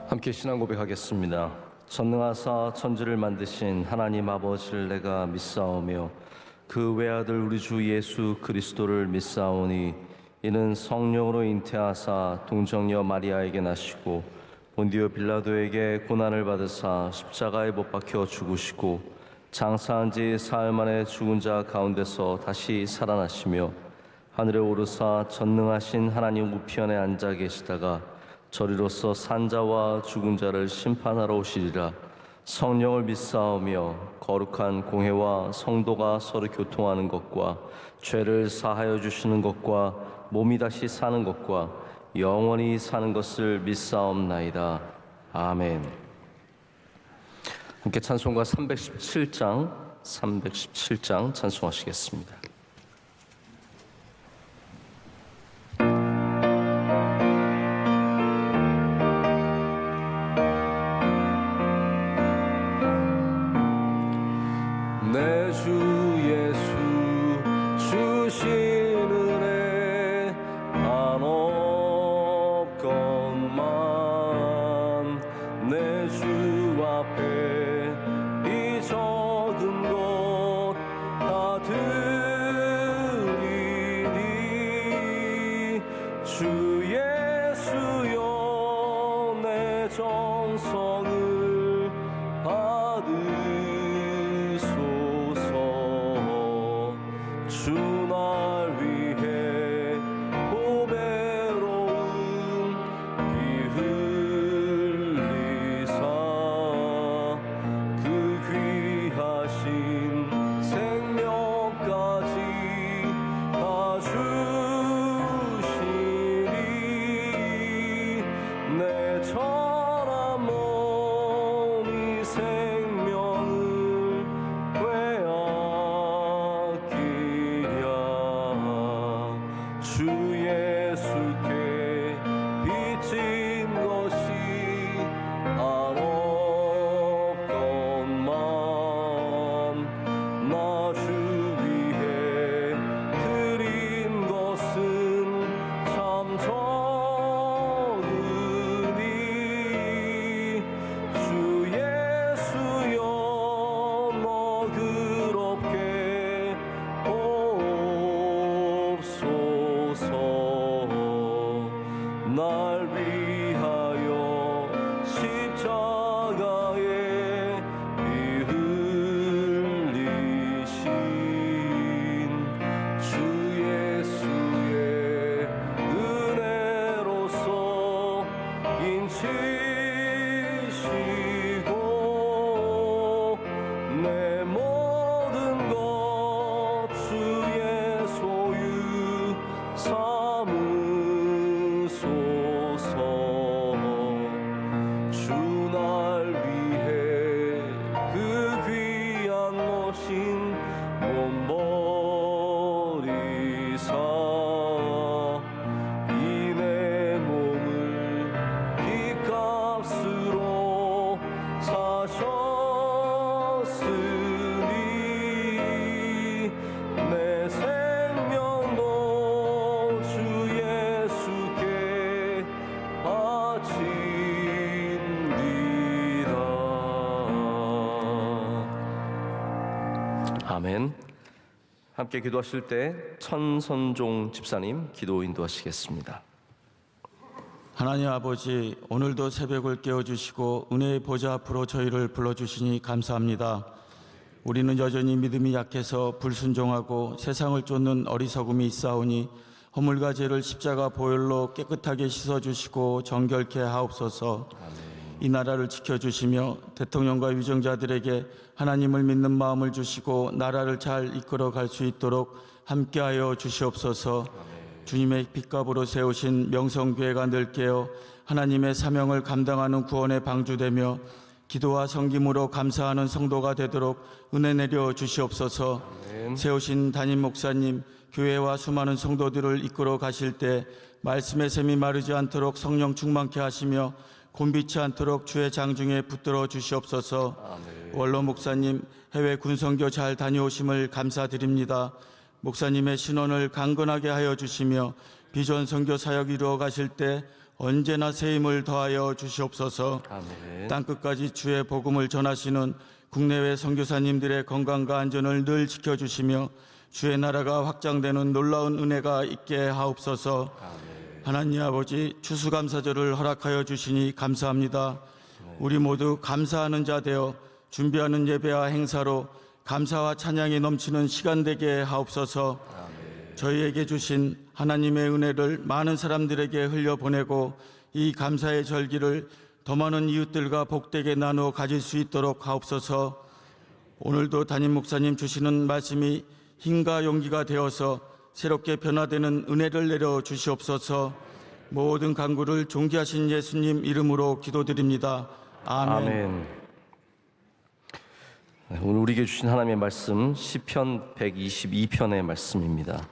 함께 신앙 고백하겠습니다. 전능하사 천지를 만드신 하나님 아버지를 내가 믿사오며 그 외아들 우리 주 예수 그리스도를 믿사오니 이는 성령으로 잉태하사 동정녀 마리아에게 나시고 본디오 빌라도에게 고난을 받으사 십자가에 못 박혀 죽으시고 장사한 지 사흘 만에 죽은 자 가운데서 다시 살아나시며 하늘에 오르사 전능하신 하나님 우편에 앉아 계시다가 저리로서 산자와 죽은 자를 심판하러 오시리라. 성령을 믿사오며 거룩한 공회와 성도가 서로 교통하는 것과 죄를 사하여 주시는 것과 몸이 다시 사는 것과 영원히 사는 것을 믿사옵나이다. 아멘. 함께 찬송가 317장 찬송하시겠습니다. 내 주 예수 주신 은혜 한없건만 내 주 앞에 이 적은 것 다 드리니 주 예수여 내 정성을 주 날 위해 보배로운 피 흘리사 그 귀하신 생명까지 다 주시니 내 천한 몸이 생명을 주 예수께 빚진 것이 한없건만 나 주 위해 드린 것은 참 적으니 주 예수여 너그럽게 날 위하여 십자가에 피 흘리신 주 예수의 은혜로서 인치시고 내 모든 것 주의 소유 삼으소서. 주 날 위해 그 귀한 모신 몸 버리사 이 내 몸을 핏값으로 사셨으니 내 생명도 주 예수께 바칩니다. 아멘. 함께 기도하실 때 천선종 집사님 기도 인도하시겠습니다. 하나님 아버지, 오늘도 새벽을 깨워주시고 은혜의 보좌 앞으로 저희를 불러주시니 감사합니다. 우리는 여전히 믿음이 약해서 불순종하고 세상을 쫓는 어리석음이 있사오니 허물과 죄를 십자가 보혈로 깨끗하게 씻어주시고 정결케 하옵소서. 이 나라를 지켜주시며 대통령과 위정자들에게 하나님을 믿는 마음을 주시고 나라를 잘 이끌어 갈 수 있도록 함께하여 주시옵소서. 주님의 핏값으로 세우신 명성교회가 늘 깨어 하나님의 사명을 감당하는 구원의 방주되며 기도와 성김으로 감사하는 성도가 되도록 은혜 내려 주시옵소서. 세우신 담임 목사님, 교회와 수많은 성도들을 이끌어 가실 때 말씀의 샘이 마르지 않도록 성령 충만케 하시며 곤비치 않도록 주의 장중에 붙들어 주시옵소서. 원로 목사님, 해외 군선교 잘 다녀오심을 감사드립니다. 목사님의 신원을 강건하게 하여 주시며 비전 선교 사역 이루어 가실 때 언제나 새 힘을 더하여 주시옵소서. 아멘. 땅끝까지 주의 복음을 전하시는 국내외 선교사님들의 건강과 안전을 늘 지켜주시며 주의 나라가 확장되는 놀라운 은혜가 있게 하옵소서. 하나님 아버지, 추수감사절을 허락하여 주시니 감사합니다. 우리 모두 감사하는 자 되어 준비하는 예배와 행사로 감사와 찬양이 넘치는 시간 되게 하옵소서. 저희에게 주신 하나님의 은혜를 많은 사람들에게 흘려보내고 이 감사의 절기를 더 많은 이웃들과 복되게 나누어 가질 수 있도록 하옵소서. 오늘도 담임 목사님 주시는 말씀이 힘과 용기가 되어서 새롭게 변화되는 은혜를 내려 주시옵소서. 모든 간구를 존귀하신 예수님 이름으로 기도드립니다. 아멘. 아멘. 오늘 우리에게 주신 하나님의 말씀 시편 122편의 말씀입니다.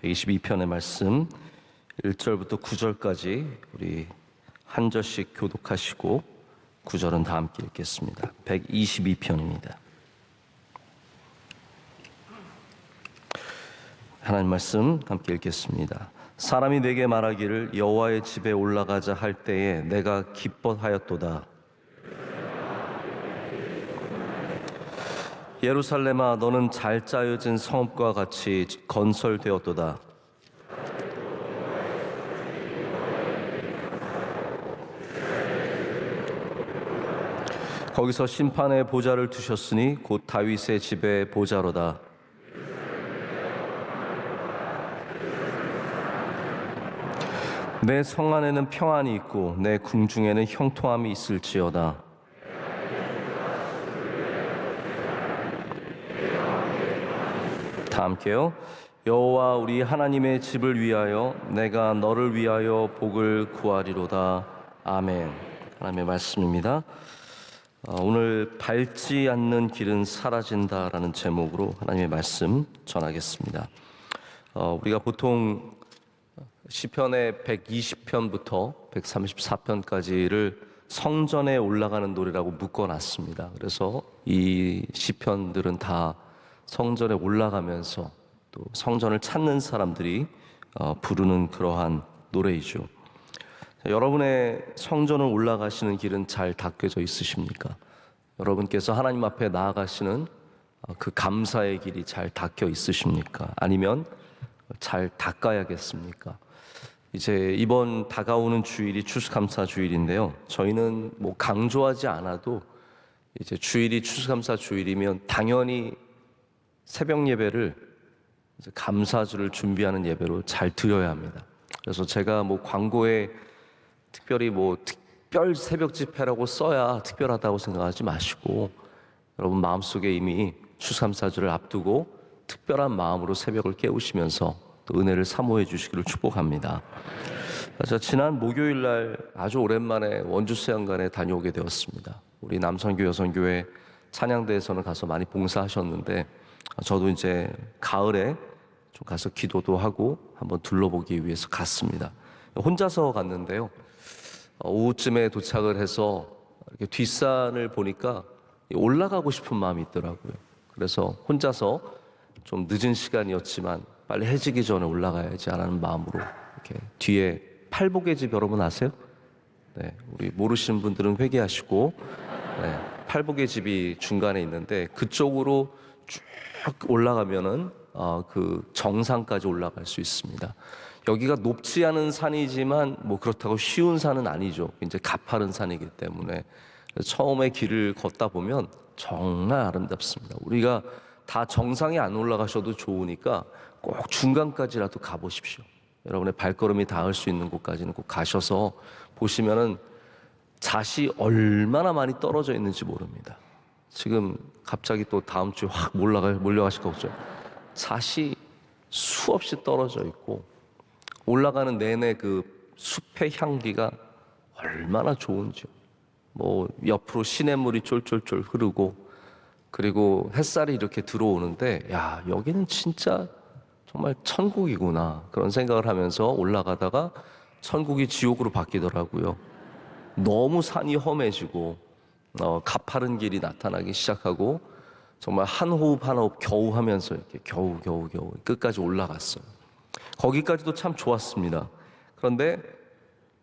122편의 말씀 1절부터 9절까지 우리 한 절씩 교독하시고 9절은 다 함께 읽겠습니다. 122편입니다. 하나님 말씀 함께 읽겠습니다. 사람이 내게 말하기를 여호와의 집에 올라가자 할 때에 내가 기뻐하였도다. 예루살렘아, 너는 잘 짜여진 성읍과 같이 건설되었도다. 거기서 심판의 보좌를 두셨으니 곧 다윗의 집의 보좌로다. 내 성 안에는 평안이 있고 내 궁중에는 형통함이 있을지어다. 다 함께요. 여호와 우리 하나님의 집을 위하여 내가 너를 위하여 복을 구하리로다. 아멘. 하나님의 말씀입니다. 오늘 밟지 않는 길은 사라진다라는 제목으로 하나님의 말씀 전하겠습니다. 우리가 보통 시편의 120편부터 134편까지를 성전에 올라가는 노래라고 묶어놨습니다. 그래서 이 시편들은 다 성전에 올라가면서 또 성전을 찾는 사람들이 부르는 그러한 노래이죠. 여러분의 성전을 올라가시는 길은 잘 닦여져 있으십니까? 여러분께서 하나님 앞에 나아가시는 그 감사의 길이 잘 닦여 있으십니까? 아니면 잘 닦아야겠습니까? 이제 이번 다가오는 주일이 추수감사 주일인데요. 저희는 뭐 강조하지 않아도 이제 주일이 추수감사 주일이면 당연히 새벽 예배를 이제 감사주를 준비하는 예배로 잘 드려야 합니다. 그래서 제가 뭐 광고에 특별히 뭐 특별 새벽 집회라고 써야 특별하다고 생각하지 마시고 여러분 마음속에 이미 추수감사주를 앞두고 특별한 마음으로 새벽을 깨우시면서 또 은혜를 사모해 주시기를 축복합니다. 저 지난 목요일 날 아주 오랜만에 원주 수양관에 다녀오게 되었습니다. 우리 남선교 여선교회 찬양대에서는 가서 많이 봉사하셨는데 저도 이제 가을에 좀 가서 기도도 하고 한번 둘러보기 위해서 갔습니다. 혼자서 갔는데요. 오후쯤에 도착을 해서 이렇게 뒷산을 보니까 올라가고 싶은 마음이 있더라고요. 그래서 혼자서 좀 늦은 시간이었지만 빨리 해지기 전에 올라가야지 하는 마음으로 이렇게 뒤에 팔복의 집 여러분 아세요? 네, 우리 모르시는 분들은 회개하시고 네, 팔복의 집이 중간에 있는데 그쪽으로 쭉 올라가면은 그 정상까지 올라갈 수 있습니다. 여기가 높지 않은 산이지만 뭐 그렇다고 쉬운 산은 아니죠. 이제 가파른 산이기 때문에 처음에 길을 걷다 보면 정말 아름답습니다. 우리가 다 정상에 안 올라가셔도 좋으니까 꼭 중간까지라도 가보십시오. 여러분의 발걸음이 닿을 수 있는 곳까지는 꼭 가셔서 보시면은 잣이 얼마나 많이 떨어져 있는지 모릅니다. 지금 갑자기 또 다음 주에 확 몰려가실 거죠. 잣이 수없이 떨어져 있고 올라가는 내내 그 숲의 향기가 얼마나 좋은지요. 뭐 옆으로 시냇물이 쫄쫄쫄 흐르고 그리고 햇살이 이렇게 들어오는데 야 여기는 진짜 정말 천국이구나 그런 생각을 하면서 올라가다가 천국이 지옥으로 바뀌더라고요. 너무 산이 험해지고 가파른 길이 나타나기 시작하고 정말 한 호흡 한 호흡 겨우 하면서 이렇게 겨우 끝까지 올라갔어요. 거기까지도 참 좋았습니다. 그런데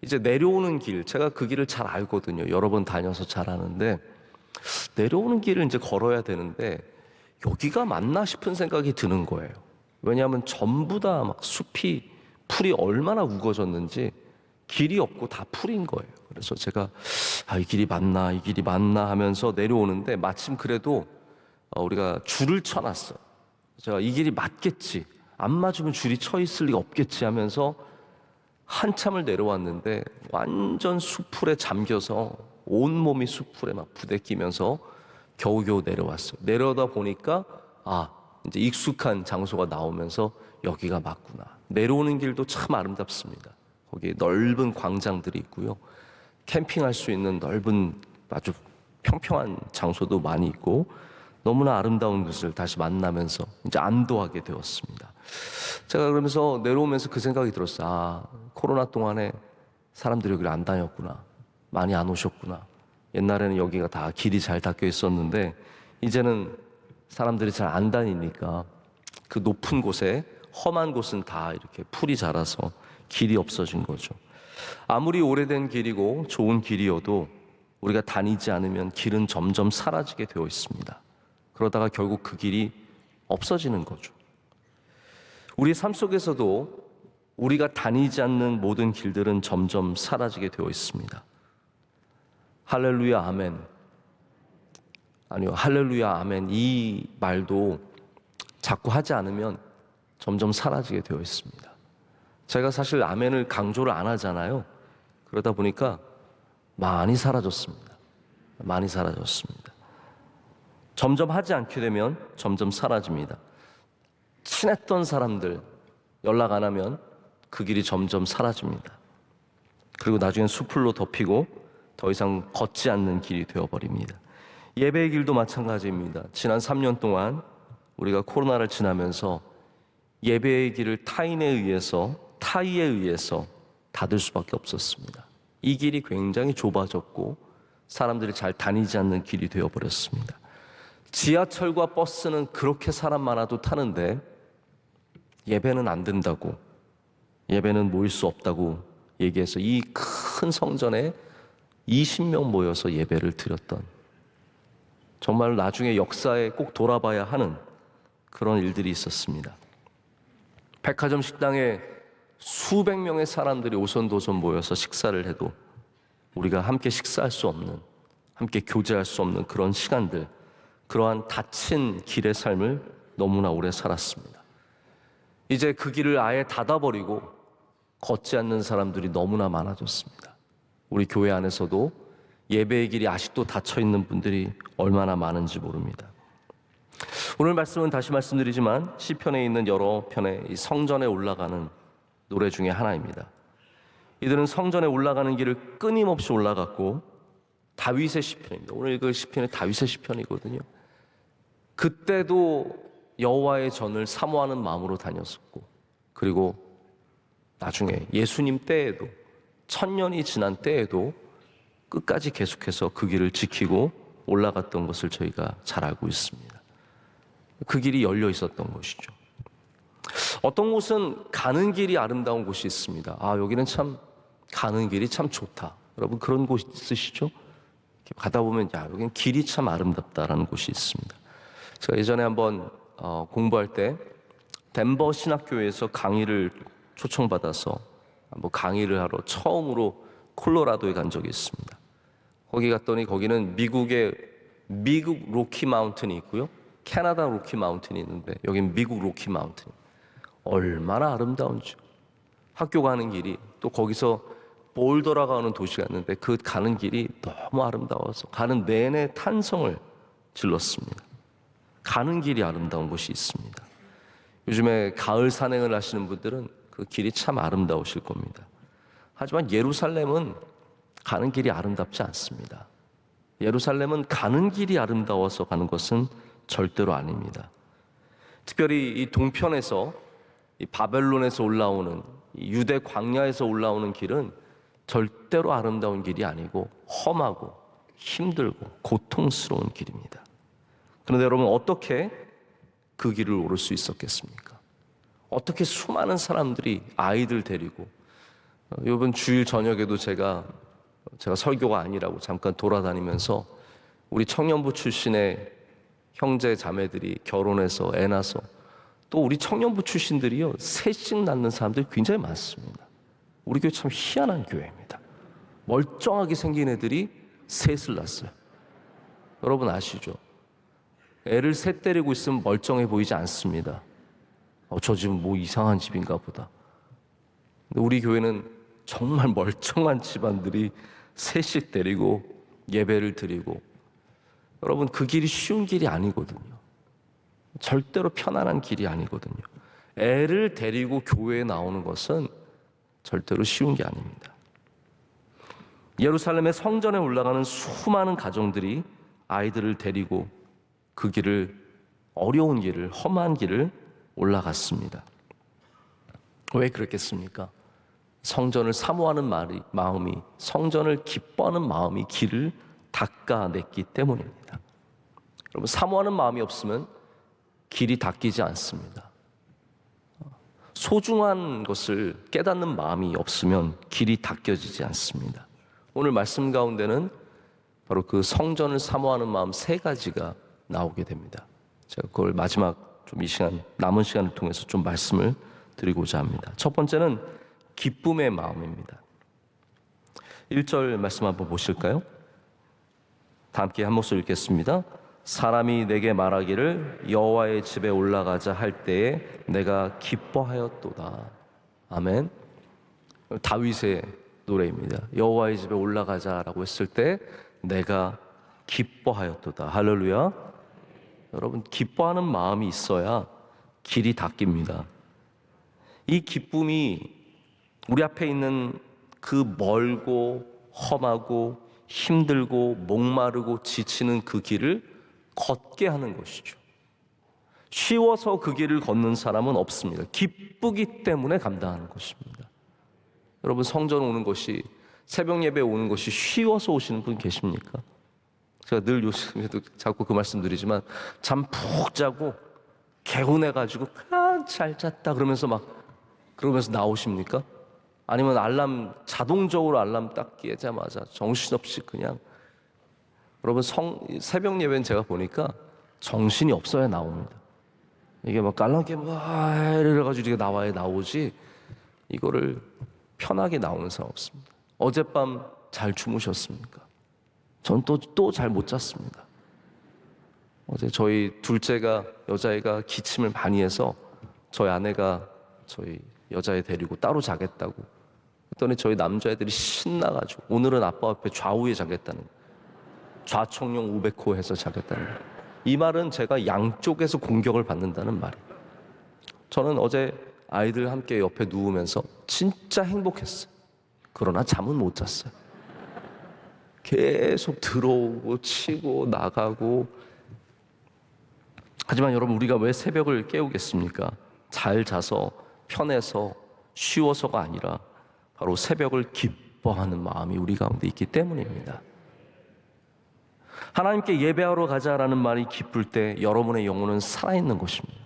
이제 내려오는 길, 제가 그 길을 잘 알거든요. 여러 번 다녀서 잘 아는데 내려오는 길을 이제 걸어야 되는데 여기가 맞나 싶은 생각이 드는 거예요. 왜냐하면 전부 다 막 숲이 풀이 얼마나 우거졌는지 길이 없고 다 풀인 거예요. 그래서 제가 이 길이 맞나 이 길이 맞나 하면서 내려오는데 마침 그래도 우리가 줄을 쳐놨어요. 제가 이 길이 맞겠지, 안 맞으면 줄이 쳐 있을 리가 없겠지 하면서 한참을 내려왔는데 완전 숲풀에 잠겨서 온몸이 숲풀에 막 부대끼면서 겨우겨우 내려왔어요. 내려다 보니까 이제 익숙한 장소가 나오면서 여기가 맞구나. 내려오는 길도 참 아름답습니다. 거기에 넓은 광장들이 있고요. 캠핑할 수 있는 넓은 아주 평평한 장소도 많이 있고 너무나 아름다운 것을 다시 만나면서 이제 안도하게 되었습니다. 제가 그러면서 내려오면서 그 생각이 들었어요. 코로나 동안에 사람들이 여기를 안 다녔구나. 많이 안 오셨구나. 옛날에는 여기가 다 길이 잘 닦여 있었는데 이제는 사람들이 잘 안 다니니까 그 높은 곳에 험한 곳은 다 이렇게 풀이 자라서 길이 없어진 거죠. 아무리 오래된 길이고 좋은 길이어도 우리가 다니지 않으면 길은 점점 사라지게 되어 있습니다. 그러다가 결국 그 길이 없어지는 거죠. 우리 삶 속에서도 우리가 다니지 않는 모든 길들은 점점 사라지게 되어 있습니다. 할렐루야 아멘. 아니요, 할렐루야 아멘 이 말도 자꾸 하지 않으면 점점 사라지게 되어 있습니다. 제가 사실 아멘을 강조를 안 하잖아요. 그러다 보니까 많이 사라졌습니다. 많이 사라졌습니다. 점점 하지 않게 되면 점점 사라집니다. 친했던 사람들 연락 안 하면 그 길이 점점 사라집니다. 그리고 나중엔 수풀로 덮이고 더 이상 걷지 않는 길이 되어버립니다. 예배의 길도 마찬가지입니다. 지난 3년 동안 우리가 코로나를 지나면서 예배의 길을 타인에 의해서, 타의에 의해서 닫을 수밖에 없었습니다. 이 길이 굉장히 좁아졌고 사람들이 잘 다니지 않는 길이 되어버렸습니다. 지하철과 버스는 그렇게 사람 많아도 타는데 예배는 안 된다고, 예배는 모일 수 없다고 얘기해서 이 큰 성전에 20명 모여서 예배를 드렸던, 정말 나중에 역사에 꼭 돌아봐야 하는 그런 일들이 있었습니다. 백화점 식당에 수백 명의 사람들이 오손도손 모여서 식사를 해도 우리가 함께 식사할 수 없는, 함께 교제할 수 없는 그런 시간들, 그러한 닫힌 길의 삶을 너무나 오래 살았습니다. 이제 그 길을 아예 닫아버리고 걷지 않는 사람들이 너무나 많아졌습니다. 우리 교회 안에서도 예배의 길이 아직도 닫혀있는 분들이 얼마나 많은지 모릅니다. 오늘 말씀은 다시 말씀드리지만 시편에 있는 여러 편의 이 성전에 올라가는 노래 중에 하나입니다. 이들은 성전에 올라가는 길을 끊임없이 올라갔고, 다윗의 시편입니다. 오늘 읽을 시편이 다윗의 시편이거든요. 그때도 여호와의 전을 사모하는 마음으로 다녔었고, 그리고 나중에 예수님 때에도, 1000년이 지난 때에도 끝까지 계속해서 그 길을 지키고 올라갔던 것을 저희가 잘 알고 있습니다. 그 길이 열려 있었던 것이죠. 어떤 곳은 가는 길이 아름다운 곳이 있습니다. 여기는 참 가는 길이 참 좋다. 여러분 그런 곳 있으시죠? 가다 보면 여긴 길이 참 아름답다라는 곳이 있습니다. 제가 예전에 한번 공부할 때 덴버 신학교에서 강의를 초청받아서 강의를 하러 처음으로 콜로라도에 간 적이 있습니다. 거기 갔더니 거기는 미국 로키 마운틴이 있고요, 캐나다 로키 마운틴이 있는데 여긴 미국 로키 마운틴. 얼마나 아름다운지. 학교 가는 길이, 또 거기서 볼더라가 오는 도시가 있는데 그 가는 길이 너무 아름다워서 가는 내내 탄성을 질렀습니다. 가는 길이 아름다운 곳이 있습니다. 요즘에 가을 산행을 하시는 분들은 그 길이 참 아름다우실 겁니다. 하지만 예루살렘은 가는 길이 아름답지 않습니다. 예루살렘은 가는 길이 아름다워서 가는 것은 절대로 아닙니다. 특별히 이 동편에서, 이 바벨론에서 올라오는, 이 유대 광야에서 올라오는 길은 절대로 아름다운 길이 아니고 험하고 힘들고 고통스러운 길입니다. 그런데 여러분 어떻게 그 길을 오를 수 있었겠습니까? 어떻게 수많은 사람들이 아이들 데리고 이번 주일 저녁에도 제가 설교가 아니라고 잠깐 돌아다니면서 우리 청년부 출신의 형제 자매들이 결혼해서 애 낳아서 또 우리 청년부 출신들이요 셋씩 낳는 사람들이 굉장히 많습니다. 우리 교회 참 희한한 교회입니다. 멀쩡하게 생긴 애들이 셋을 낳았어요. 여러분 아시죠? 애를 셋 데리고 있으면 멀쩡해 보이지 않습니다. 저 집은 뭐 이상한 집인가 보다. 근데 우리 교회는 정말 멀쩡한 집안들이 셋씩 데리고 예배를 드리고, 여러분 그 길이 쉬운 길이 아니거든요. 절대로 편안한 길이 아니거든요. 애를 데리고 교회에 나오는 것은 절대로 쉬운 게 아닙니다. 예루살렘의 성전에 올라가는 수많은 가정들이 아이들을 데리고 그 길을, 어려운 길을, 험한 길을 올라갔습니다. 왜 그랬겠습니까? 성전을 사모하는 마음이, 성전을 기뻐하는 마음이 길을 닦아냈기 때문입니다. 여러분, 사모하는 마음이 없으면 길이 닦이지 않습니다. 소중한 것을 깨닫는 마음이 없으면 길이 닦여지지 않습니다. 오늘 말씀 가운데는 바로 그 성전을 사모하는 마음 세 가지가 나오게 됩니다. 제가 그걸 마지막 좀 이 시간, 남은 시간을 통해서 좀 말씀을 드리고자 합니다. 첫 번째는 기쁨의 마음입니다. 1절 말씀 한번 보실까요? 다 함께 한 목소리 읽겠습니다. 사람이 내게 말하기를 여호와의 집에 올라가자 할 때에 내가 기뻐하였도다. 아멘. 다윗의 노래입니다. 여호와의 집에 올라가자라고 했을 때 내가 기뻐하였도다. 할렐루야. 여러분, 기뻐하는 마음이 있어야 길이 닦입니다. 이 기쁨이 우리 앞에 있는 그 멀고 험하고 힘들고 목마르고 지치는 그 길을 걷게 하는 것이죠. 쉬워서 그 길을 걷는 사람은 없습니다. 기쁘기 때문에 감당하는 것입니다. 여러분, 성전 오는 것이, 새벽 예배 오는 것이 쉬워서 오시는 분 계십니까? 제가 늘 요즘에도 자꾸 그 말씀 드리지만 잠 푹 자고 개운해가지고 잘 잤다 그러면서 나오십니까? 아니면 자동적으로 알람 딱 깨자마자 정신없이 그냥, 여러분 새벽 예배는 제가 보니까 정신이 없어야 나옵니다. 이게 막 깔랑깨 이래가지고 이렇게 나오지, 이거를 편하게 나오는 사람 없습니다. 어젯밤 잘 주무셨습니까? 전 또 잘 못 잤습니다. 어제 저희 둘째가, 여자애가 기침을 많이 해서 저희 아내가 저희 여자애 데리고 따로 자겠다고 했더니 저희 남자애들이 신나가지고 오늘은 아빠 앞에 좌우에 자겠다는, 좌청룡 500호 해서 자겠다는, 이 말은 제가 양쪽에서 공격을 받는다는 말이에요. 저는 어제 아이들 함께 옆에 누우면서 진짜 행복했어요. 그러나 잠은 못 잤어요. 계속 들어오고 치고 나가고. 하지만 여러분, 우리가 왜 새벽을 깨우겠습니까? 잘 자서 편해서 쉬워서가 아니라 바로 새벽을 기뻐하는 마음이 우리 가운데 있기 때문입니다. 하나님께 예배하러 가자라는 말이 기쁠 때 여러분의 영혼은 살아있는 것입니다.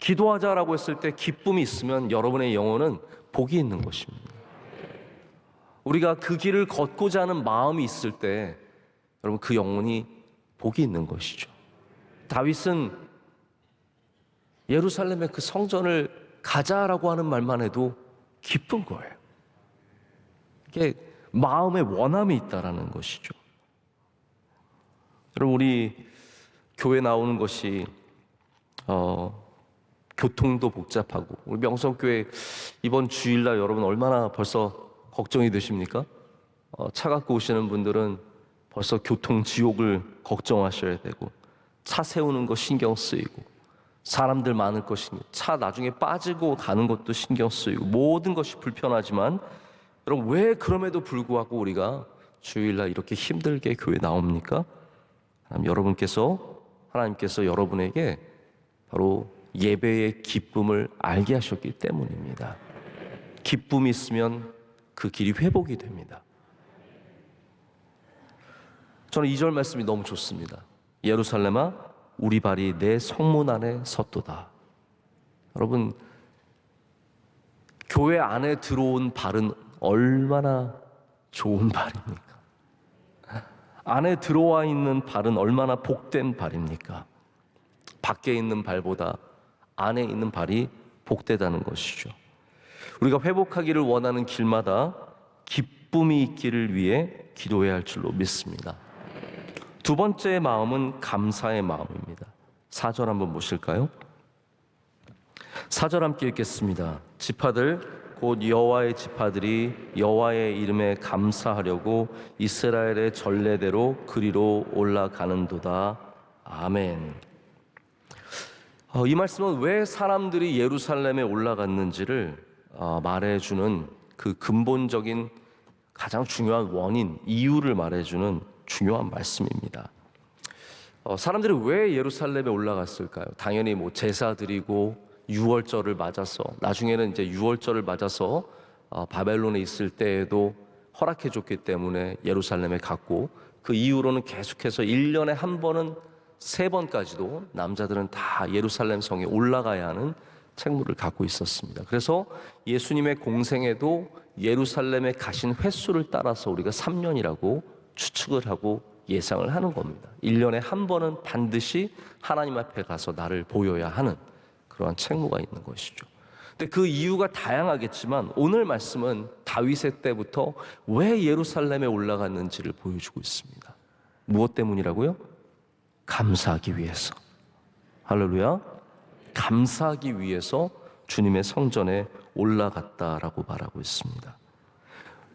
기도하자라고 했을 때 기쁨이 있으면 여러분의 영혼은 복이 있는 것입니다. 우리가 그 길을 걷고자 하는 마음이 있을 때 여러분, 그 영혼이 복이 있는 것이죠. 다윗은 예루살렘의 그 성전을 가자라고 하는 말만 해도 기쁜 거예요. 이게 마음에 원함이 있다라는 것이죠. 여러분, 우리 교회 나오는 것이 교통도 복잡하고, 우리 명성교회 이번 주일날 여러분 얼마나 벌써 걱정이 되십니까? 차 갖고 오시는 분들은 벌써 교통 지옥을 걱정하셔야 되고, 차 세우는 거 신경 쓰이고, 사람들 많을 것이니 차 나중에 빠지고 가는 것도 신경 쓰이고, 모든 것이 불편하지만 여러분, 왜 그럼에도 불구하고 우리가 주일날 이렇게 힘들게 교회 나옵니까? 하나님께서 여러분에게 바로 예배의 기쁨을 알게 하셨기 때문입니다. 기쁨이 있으면 그 길이 회복이 됩니다. 저는 2절 말씀이 너무 좋습니다. 예루살렘아, 우리 발이 내 성문 안에 섰도다. 여러분, 교회 안에 들어온 발은 얼마나 좋은 발입니까? 안에 들어와 있는 발은 얼마나 복된 발입니까? 밖에 있는 발보다 안에 있는 발이 복되다는 것이죠. 우리가 회복하기를 원하는 길마다 기쁨이 있기를 위해 기도해야 할 줄로 믿습니다. 두 번째 마음은 감사의 마음입니다. 4절 한번 보실까요? 4절 함께 읽겠습니다. 지파들 곧 여호와의 지파들이 여호와의 이름에 감사하려고 이스라엘의 전례대로 그리로 올라가는도다. 아멘. 이 말씀은 왜 사람들이 예루살렘에 올라갔는지를 말해주는 그 근본적인 가장 중요한 원인, 이유를 말해주는 중요한 말씀입니다. 사람들이 왜 예루살렘에 올라갔을까요? 당연히 뭐 제사 드리고 유월절을 맞아서, 나중에는 이제 유월절을 맞아서 바벨론에 있을 때에도 허락해 줬기 때문에 예루살렘에 갔고, 그 이후로는 계속해서 1년에 한 번은 3번까지도 남자들은 다 예루살렘 성에 올라가야 하는 책무를 갖고 있었습니다. 그래서 예수님의 공생에도 예루살렘에 가신 횟수를 따라서 우리가 3년이라고 추측을 하고 예상을 하는 겁니다. 1년에 한 번은 반드시 하나님 앞에 가서 나를 보여야 하는 그러한 책무가 있는 것이죠. 근데 그 이유가 다양하겠지만 오늘 말씀은 다윗의 때부터 왜 예루살렘에 올라갔는지를 보여주고 있습니다. 무엇 때문이라고요? 감사하기 위해서. 할렐루야. 감사하기 위해서 주님의 성전에 올라갔다라고 말하고 있습니다.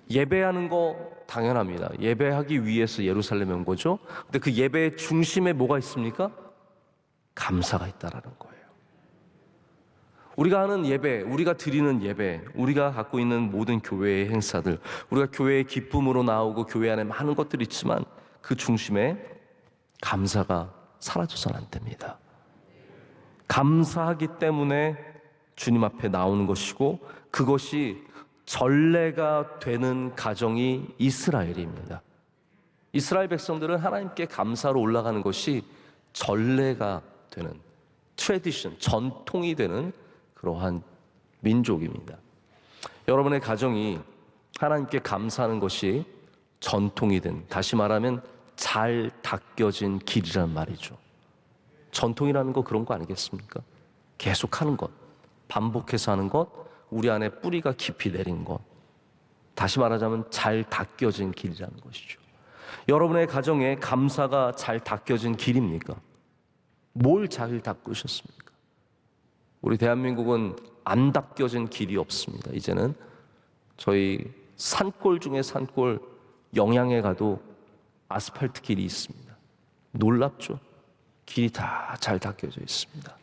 예배하는 거 당연합니다. 예배하기 위해서 예루살렘에 온 거죠. 근데 그 예배의 중심에 뭐가 있습니까? 감사가 있다라는 거예요. 우리가 하는 예배, 우리가 드리는 예배, 우리가 갖고 있는 모든 교회의 행사들, 우리가 교회의 기쁨으로 나오고 교회 안에 많은 것들이 있지만 그 중심에 감사가 사라져서는 안 됩니다. 감사하기 때문에 주님 앞에 나오는 것이고, 그것이 전례가 되는 가정이 이스라엘입니다. 이스라엘 백성들은 하나님께 감사로 올라가는 것이 전례가 되는, 트래디션, 전통이 되는 그러한 민족입니다. 여러분의 가정이 하나님께 감사하는 것이 전통이 된, 다시 말하면 잘 닦여진 길이란 말이죠. 전통이라는 거 그런 거 아니겠습니까? 계속 하는 것, 반복해서 하는 것, 우리 안에 뿌리가 깊이 내린 것, 다시 말하자면 잘 닦여진 길이라는 것이죠. 여러분의 가정에 감사가 잘 닦여진 길입니까? 뭘 잘 닦으셨습니까? 우리 대한민국은 안 닦여진 길이 없습니다. 이제는 저희 산골 중에 산골, 영양에 가도 아스팔트 길이 있습니다. 놀랍죠? 길이 다 잘 닦여져 있습니다.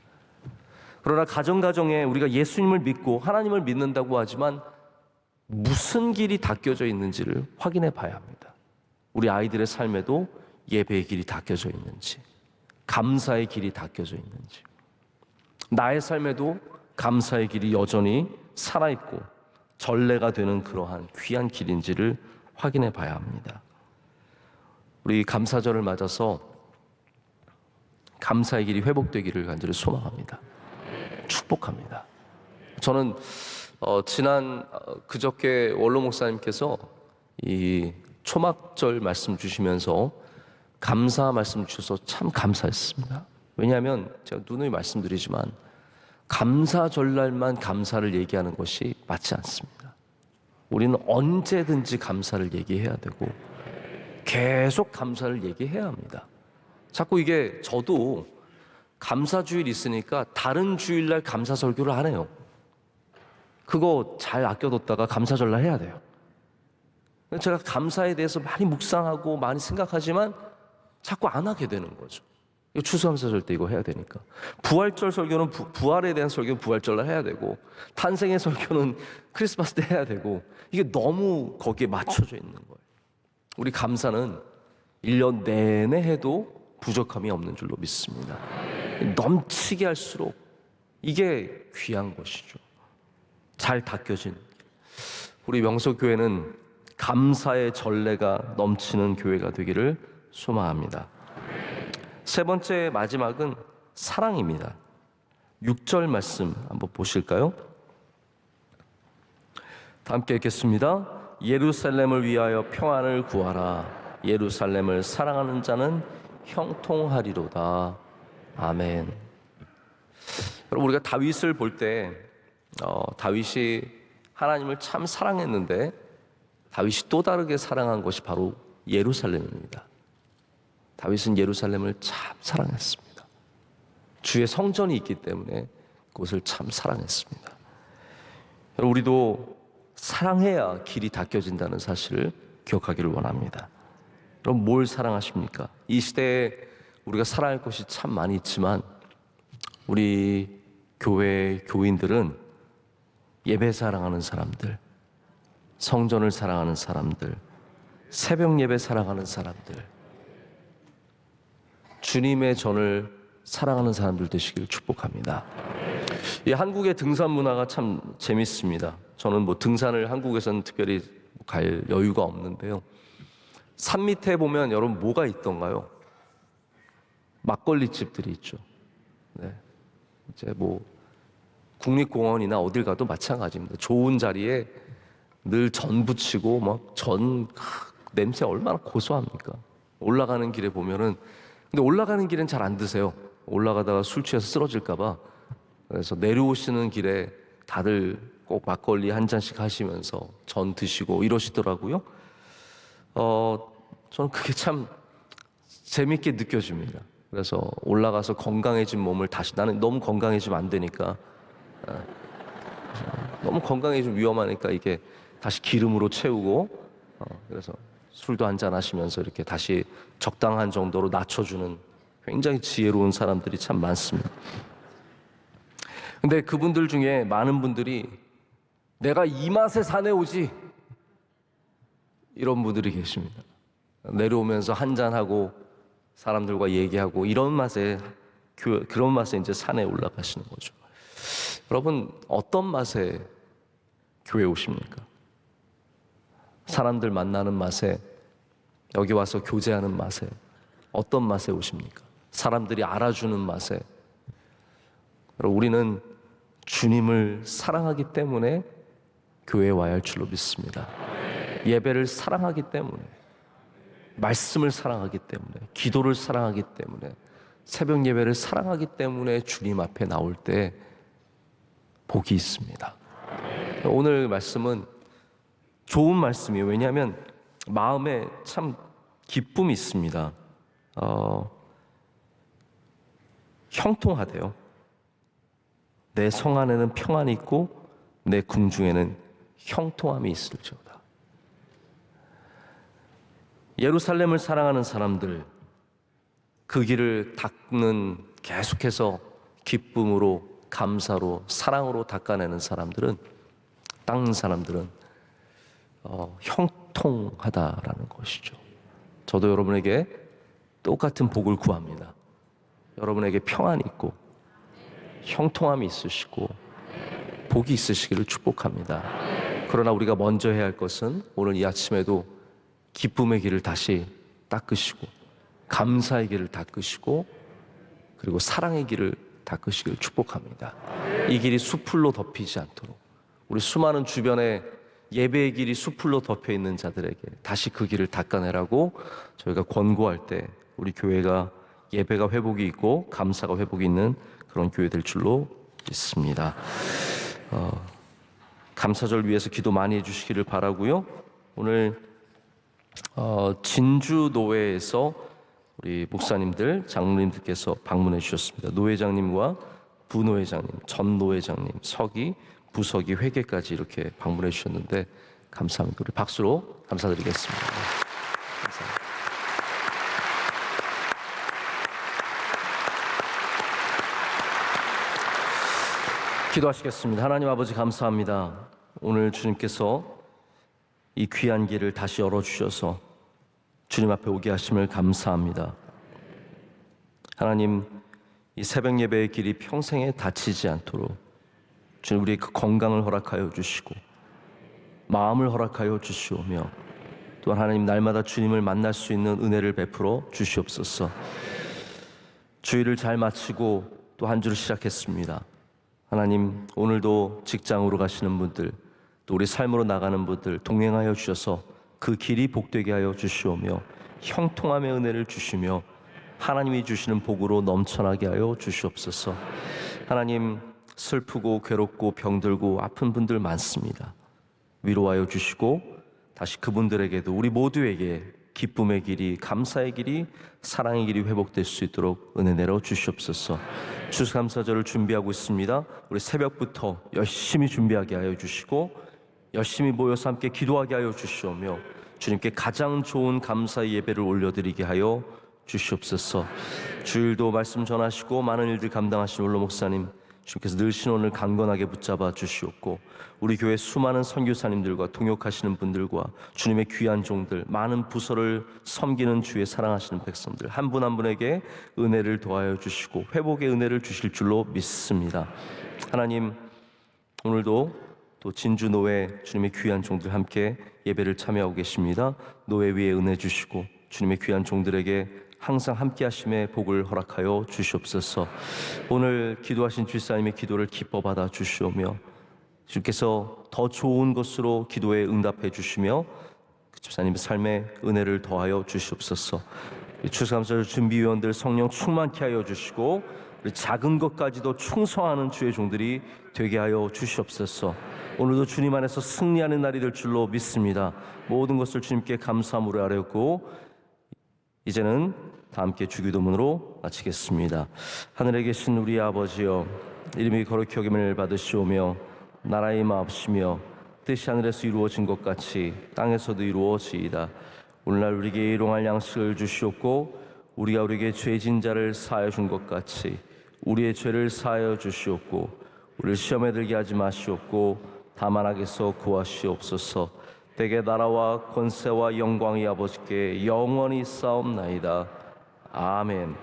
그러나 가정가정에 우리가 예수님을 믿고 하나님을 믿는다고 하지만 무슨 길이 닦여져 있는지를 확인해 봐야 합니다. 우리 아이들의 삶에도 예배의 길이 닦여져 있는지, 감사의 길이 닦여져 있는지, 나의 삶에도 감사의 길이 여전히 살아있고 전례가 되는 그러한 귀한 길인지를 확인해 봐야 합니다. 우리 감사절을 맞아서 감사의 길이 회복되기를 간절히 소망합니다. 축복합니다. 저는 그저께 원로 목사님께서 이 초막절 말씀 주시면서 감사 말씀 주셔서 참 감사했습니다. 왜냐하면 제가 누누이 말씀드리지만 감사절날만 감사를 얘기하는 것이 맞지 않습니다. 우리는 언제든지 감사를 얘기해야 되고 계속 감사를 얘기해야 합니다. 자꾸 이게, 저도 감사주일 있으니까 다른 주일날 감사 설교를 안 해요. 그거 잘 아껴뒀다가 감사절날 해야 돼요. 제가 감사에 대해서 많이 묵상하고 많이 생각하지만 자꾸 안 하게 되는 거죠. 추수감사절 때 이거 해야 되니까. 부활절 설교는 부활에 대한 설교는 부활절날 해야 되고, 탄생의 설교는 크리스마스 때 해야 되고, 이게 너무 거기에 맞춰져 있는 거예요. 우리 감사는 1년 내내 해도 부족함이 없는 줄로 믿습니다. 넘치게 할수록 이게 귀한 것이죠. 잘 닦여진, 우리 명소교회는 감사의 전례가 넘치는 교회가 되기를 소망합니다. 세 번째, 마지막은 사랑입니다. 6절 말씀 한번 보실까요? 다 함께 읽겠습니다. 예루살렘을 위하여 평안을 구하라. 예루살렘을 사랑하는 자는 형통하리로다. 아멘. 여러분, 우리가 다윗을 볼 때 다윗이 하나님을 참 사랑했는데 다윗이 또 다르게 사랑한 것이 바로 예루살렘입니다. 다윗은 예루살렘을 참 사랑했습니다. 주의 성전이 있기 때문에 그것을 참 사랑했습니다. 여러분, 우리도 사랑해야 길이 닦여진다는 사실을 기억하기를 원합니다. 그럼 뭘 사랑하십니까? 이 시대에 우리가 사랑할 것이 참 많이 있지만 우리 교회 교인들은 예배 사랑하는 사람들, 성전을 사랑하는 사람들, 새벽 예배 사랑하는 사람들, 주님의 전을 사랑하는 사람들 되시길 축복합니다. 이 한국의 등산 문화가 참 재밌습니다. 저는 뭐 등산을 한국에서는 특별히 갈 여유가 없는데요. 산 밑에 보면 여러분 뭐가 있던가요? 막걸리 집들이 있죠. 네. 이제 뭐 국립공원이나 어딜 가도 마찬가지입니다. 좋은 자리에 늘 전 부치고 막 전 냄새 얼마나 고소합니까? 올라가는 길에 보면은, 근데 올라가는 길엔 잘 안 드세요. 올라가다가 술 취해서 쓰러질까봐. 그래서 내려오시는 길에 다들 꼭 막걸리 한 잔씩 하시면서 전 드시고 이러시더라고요. 저는 그게 참 재밌게 느껴집니다. 그래서 올라가서 건강해진 몸을 다시, 나는 너무 건강해지면 안 되니까, 너무 건강해지면 위험하니까 이게 다시 기름으로 채우고, 그래서 술도 한잔 하시면서 이렇게 다시 적당한 정도로 낮춰주는 굉장히 지혜로운 사람들이 참 많습니다. 근데 그분들 중에 많은 분들이 내가 이 맛에 산에 오지, 이런 분들이 계십니다. 내려오면서 한잔하고 사람들과 얘기하고 이런 맛에, 그런 맛에 이제 산에 올라가시는 거죠. 여러분, 어떤 맛에 교회 오십니까? 사람들 만나는 맛에, 여기 와서 교제하는 맛에, 어떤 맛에 오십니까? 사람들이 알아주는 맛에. 여러분, 우리는 주님을 사랑하기 때문에 교회에 와야 할 줄로 믿습니다. 예배를 사랑하기 때문에, 말씀을 사랑하기 때문에, 기도를 사랑하기 때문에, 새벽 예배를 사랑하기 때문에 주님 앞에 나올 때 복이 있습니다. 오늘 말씀은 좋은 말씀이에요. 왜냐하면 마음에 참 기쁨이 있습니다. 형통하대요. 내 성 안에는 평안이 있고 내 궁중에는 형통함이 있을지어다. 예루살렘을 사랑하는 사람들, 그 길을 닦는, 계속해서 기쁨으로, 감사로, 사랑으로 닦아내는 사람들은, 닦는 사람들은 형통하다라는 것이죠. 저도 여러분에게 똑같은 복을 구합니다. 여러분에게 평안이 있고 형통함이 있으시고 복이 있으시기를 축복합니다. 그러나 우리가 먼저 해야 할 것은 오늘 이 아침에도 기쁨의 길을 다시 닦으시고, 감사의 길을 닦으시고, 그리고 사랑의 길을 닦으시기를 축복합니다. 이 길이 수풀로 덮이지 않도록, 우리 수많은 주변에 예배의 길이 수풀로 덮여 있는 자들에게 다시 그 길을 닦아내라고 저희가 권고할 때 우리 교회가 예배가 회복이 있고 감사가 회복이 있는 그런 교회 될 줄로 믿습니다. 감사절 위해서 기도 많이 해주시기를 바라고요. 오늘 진주 노회에서 우리 목사님들, 장로님들께서 방문해 주셨습니다. 노회장님과 부노회장님, 전 노회장님, 서기, 부서기, 회계까지 이렇게 방문해 주셨는데 감사합니다. 우리 박수로 감사드리겠습니다. 감사합니다. 기도하시겠습니다. 하나님 아버지, 감사합니다. 오늘 주님께서 이 귀한 길을 다시 열어주셔서 주님 앞에 오게 하심을 감사합니다. 하나님, 이 새벽 예배의 길이 평생에 다치지 않도록 주님, 우리의 그 건강을 허락하여 주시고 마음을 허락하여 주시오며, 또한 하나님, 날마다 주님을 만날 수 있는 은혜를 베풀어 주시옵소서. 주일을 잘 마치고 또 한 주를 시작했습니다. 하나님, 오늘도 직장으로 가시는 분들, 또 우리 삶으로 나가는 분들 동행하여 주셔서 그 길이 복되게 하여 주시오며 형통함의 은혜를 주시며 하나님이 주시는 복으로 넘쳐나게 하여 주시옵소서. 하나님, 슬프고 괴롭고 병들고 아픈 분들 많습니다. 위로하여 주시고 다시 그분들에게도 우리 모두에게 기쁨의 길이, 감사의 길이, 사랑의 길이 회복될 수 있도록 은혜 내려 주시옵소서. 추수감사절을 준비하고 있습니다. 우리 새벽부터 열심히 준비하게 하여 주시고 열심히 모여서 함께 기도하게 하여 주시오며 주님께 가장 좋은 감사의 예배를 올려드리게 하여 주시옵소서. 주일도 말씀 전하시고 많은 일들 감당하신 올로 목사님, 주님께서 늘 신원을 강건하게 붙잡아 주시옵고 우리 교회 수많은 선교사님들과 동역하시는 분들과 주님의 귀한 종들, 많은 부서를 섬기는 주의 사랑하시는 백성들 한 분 한 분에게 은혜를 더하여 주시고 회복의 은혜를 주실 줄로 믿습니다. 하나님, 오늘도 또 진주 노회 주님의 귀한 종들 함께 예배를 참여하고 계십니다. 노회 위에 은혜 주시고 주님의 귀한 종들에게 항상 함께 하심의 복을 허락하여 주시옵소서. 오늘 기도하신 주사님의 기도를 기뻐 받아 주시오며 주께서 더 좋은 것으로 기도에 응답해 주시며 그 집사님의 삶에 은혜를 더하여 주시옵소서. 추수감사절 준비위원들 성령 충만케 하여 주시고 우리 작은 것까지도 충성하는 주의 종들이 되게 하여 주시옵소서. 오늘도 주님 안에서 승리하는 날이 될 줄로 믿습니다. 모든 것을 주님께 감사함으로 아뢰었고 이제는 다 함께 주기도문으로 마치겠습니다. 하늘에 계신 우리 아버지여, 이름이 거룩히 여김을 받으시오며 나라의 마옵시며 뜻이 하늘에서 이루어진 것 같이 땅에서도 이루어지이다. 오늘날 우리에게 일용할 양식을 주시옵고 우리가 우리에게 죄진 자를 사하여 준 것 같이 우리의 죄를 사하여 주시옵고 우리를 시험에 들게 하지 마시옵고 다만 악에서 구하시옵소서. 대개 나라와 권세와 영광이 아버지께 영원히 싸움나이다. 아멘.